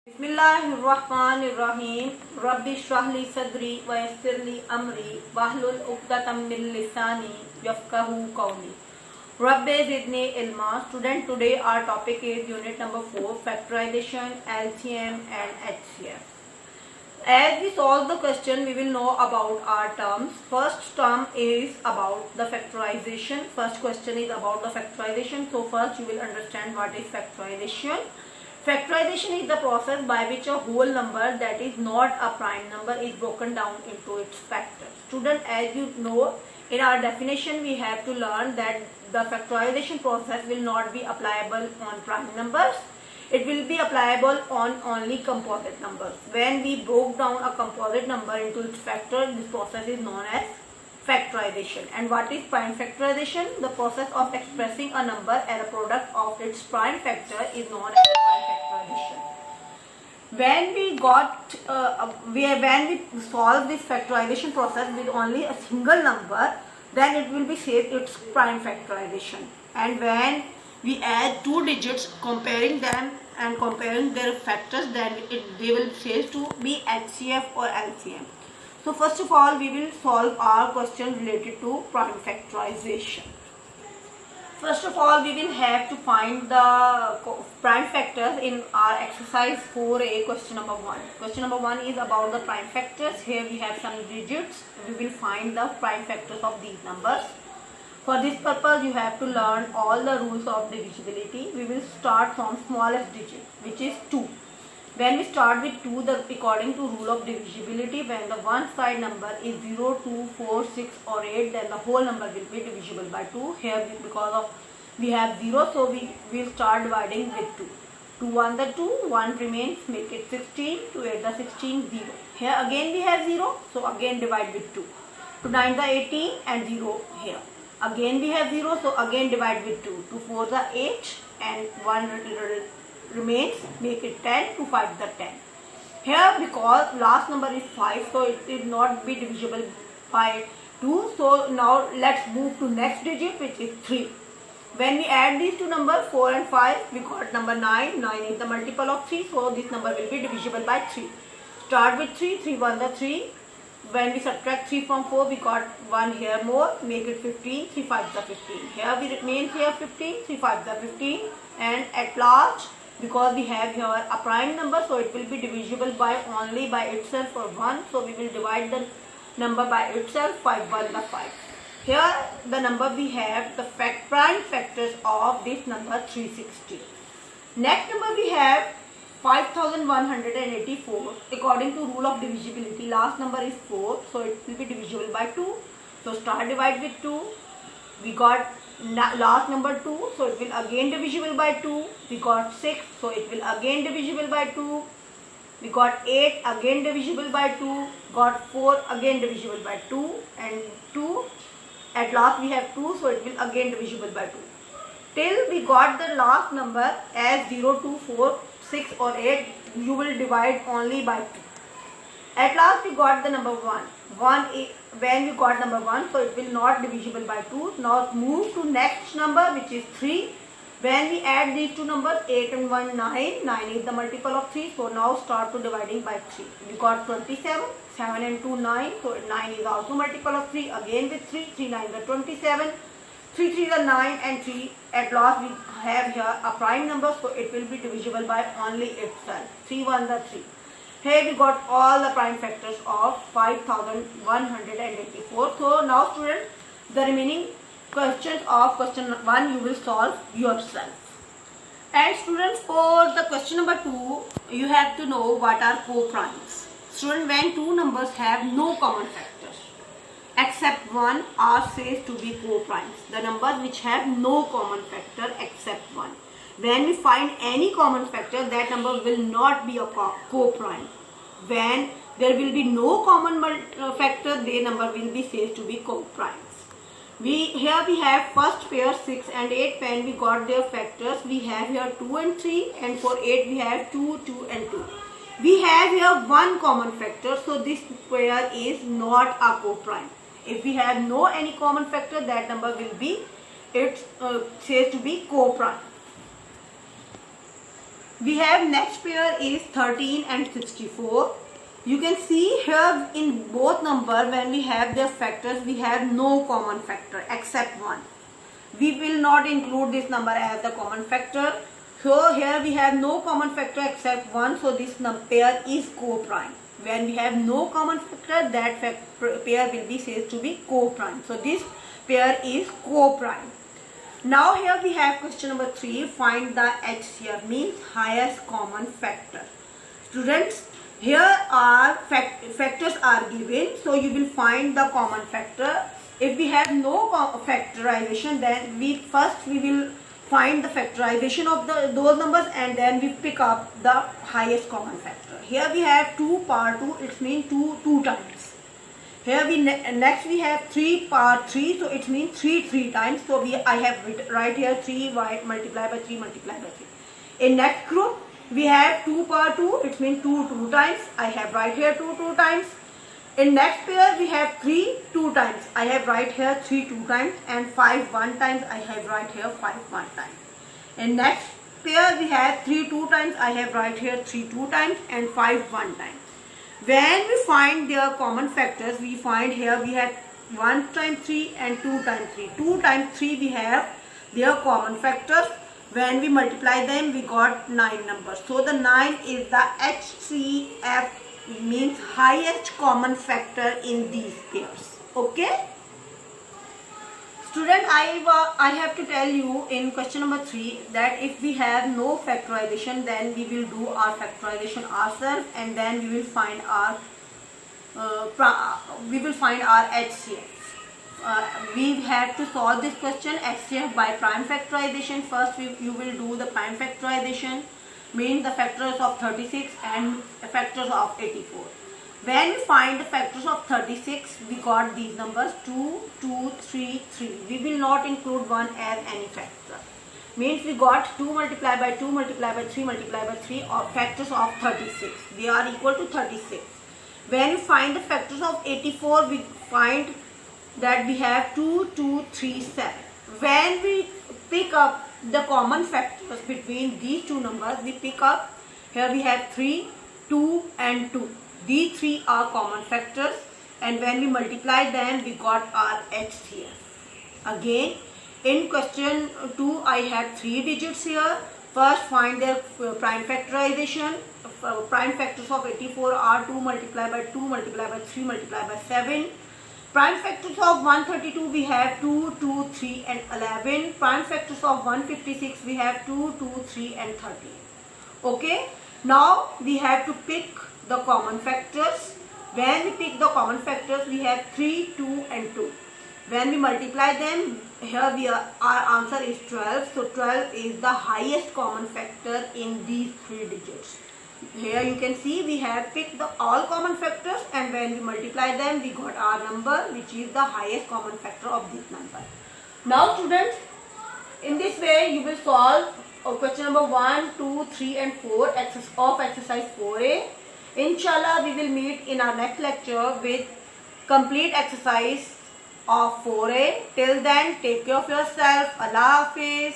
बिस्मिल्लाहिर्रहमानिर्रहीम रब्बि इश्रह ली सदरी व यस्सिर ली अमरी वहलुल उक़दतम मिन लिसानी यफ़क़हू क़ौली rabbi ज़िदनी इल्मा. Student, today our topic is unit number 4, factorization, LCM and HCF. As we solve the question, we will know about our terms. First term is about the factorization. First question is about the factorization. So first you will understand what is factorization. Factorization is the process by which a whole number that is not a prime number is broken down into its factors. Student, as you know, in our definition we have to learn that the factorization process will not be applicable on prime numbers. It will be applicable on only composite numbers. When we broke down a composite number into its factors, this process is known as factorization. And what is prime factorization? The process of expressing a number as a product of its prime factor is known as prime factorization. When we solve this factorization process with only a single number, then it will be said its prime factorization. And when we add two digits, comparing them and comparing their factors, then they will say to be HCF or LCM. So first of all, we will solve our question related to prime factorization. First of all, we will have to find the prime factors in our exercise 4A, question number 1. Question number 1 is about the prime factors. Here we have some digits. We will find the prime factors of these numbers. For this purpose, you have to learn all the rules of divisibility. We will start from smallest digit, which is 2. When we start with 2, according to rule of divisibility, when the one side number is 0, 2, 4, 6 or 8, then the whole number will be divisible by 2. Here, because of we have 0, so we will start dividing with 2. 2 1 the 2, 1 remains, make it 16, 2 8 the 16, 0. Here again we have 0, so again divide with 2. 2 9 the 18 and 0 here. Again we have 0, so again divide with 2. 2 4 the 8 and 1 remains, make it 10, 2 5 the 10. Here, because last number is 5, so it will not be divisible by 2. So now let's move to next digit, which is 3. When we add these two numbers 4 and 5, we got number 9. 9 is the multiple of 3, so this number will be divisible by 3. Start with 3, 3 1 the 3. When we subtract 3 from 4, we got 1 here more, make it 15, 3 5 the 15. Here we remain here 15, 3 5 the 15, and at last, because we have here a prime number, so it will be divisible by only by itself or 1. So we will divide the number by itself, 5 1 the 5. Here the number we have the prime factors of this number 360. Next number we have 5184. According to rule of divisibility, last number is 4, so it will be divisible by 2. So start divide with 2. We got last number 2, so it will again divisible by 2. We got 6, so it will again divisible by 2. We got 8, again divisible by 2. Got 4, again divisible by 2, and 2. At last we have 2, so it will again divisible by 2. Till we got the last number as 0, 2, 4, 6 or 8, you will divide only by 2. At last we got the number 1. When we got number 1, so it will not divisible by 2. Now move to next number, which is 3. When we add these two numbers, 8 and 1, 9. 9 is the multiple of 3. So now start to dividing by 3. We got 27. 7 and 2, 9. So 9 is also multiple of 3. Again with 3. 3 9 the 27. 3 3 the 9 and 3. At last we have here a prime number, so it will be divisible by only itself. 3 1 the 3. Here we got all the prime factors of 5184. So now students, the remaining questions of question 1 you will solve yourself. And students, for the question number 2, you have to know what are co-primes. Student, when two numbers have no common factors except 1 are said to be co-primes. The numbers which have no common factor except 1. When we find any common factor, that number will not be a co-prime. When there will be no common factor, the number will be said to be co-primes. Here we have first pair 6 and 8. When we got their factors, we have here 2 and 3, and for 8 we have 2, 2 and 2. We have here one common factor, so this pair is not a co-prime. If we have no any common factor, that number will be says to be co-prime. We have next pair is 13 and 64. You can see here in both number when we have their factors, we have no common factor except one. We will not include this number as the common factor. So here we have no common factor except one, so this pair is co-prime. When we have no common factor, that pair will be said to be co-prime. So this pair is co-prime. Now here we have question number 3, find the HCF, means highest common factor. Students, here are factors are given, so you will find the common factor. If we have no factorization, then we will find the factorization of those numbers, and then we pick up the highest common factor. Here we have 2 power 2, it means 2 times. Here next we have 3 power 3, so it means 3 times. So I have right here 3 multiplied by 3 multiplied by 3. In next group we have 2 power 2, it means 2 times. I have right here 2 times. In next pair we have 3 2 times. I have right here 3 2 times, and 5 1 times. I have right here 5 1 times. In next pair we have 3 2 times. I have right here 3 2 times and 5 1 times. When we find their common factors, we find here we have 1 times 3 and 2 times 3. 2 times 3 we have their common factors. When we multiply them, we got 9 numbers. So the 9 is the HCF, means highest common factor in these pairs. Okay? Student, I have to tell you in question number 3 that if we have no factorization, then we will do our factorization ourselves, and then we will find our HCF. We have to solve this question HCF by prime factorization. First you will do the prime factorization, means the factors of 36 and factors of 84. When we find the factors of 36, we got these numbers 2, 2, 3, 3. We will not include 1 as any factor. Means we got 2 multiplied by 2 multiplied by 3 multiplied by 3 or factors of 36. They are equal to 36. When we find the factors of 84, we find that we have 2, 2, 3, 7. When we pick up the common factors between these two numbers, we pick up, here we have 3, 2 and 2. These 3 are common factors, and when we multiply them, we got our HCF. Again, in question 2, I have 3 digits here. First, find their prime factorization. Prime factors of 84 are 2 multiplied by 2 multiplied by 3 multiplied by 7. Prime factors of 132 we have 2, 2, 3 and 11. Prime factors of 156 we have 2, 2, 3 and 13. Okay. Now we have to pick the common factors. When we pick the common factors, we have 3, 2 and 2. When we multiply them, here our answer is 12. So 12 is the highest common factor in these 3 digits. Here you can see we have picked all common factors, and when we multiply them, we got our number, which is the highest common factor of this number. Now students, in this way you will solve question number 1, 2, 3 and 4 of exercise 4A. Inshallah, we will meet in our next lecture with complete exercise of 4A. Till then, take care of yourself. Allah Hafiz.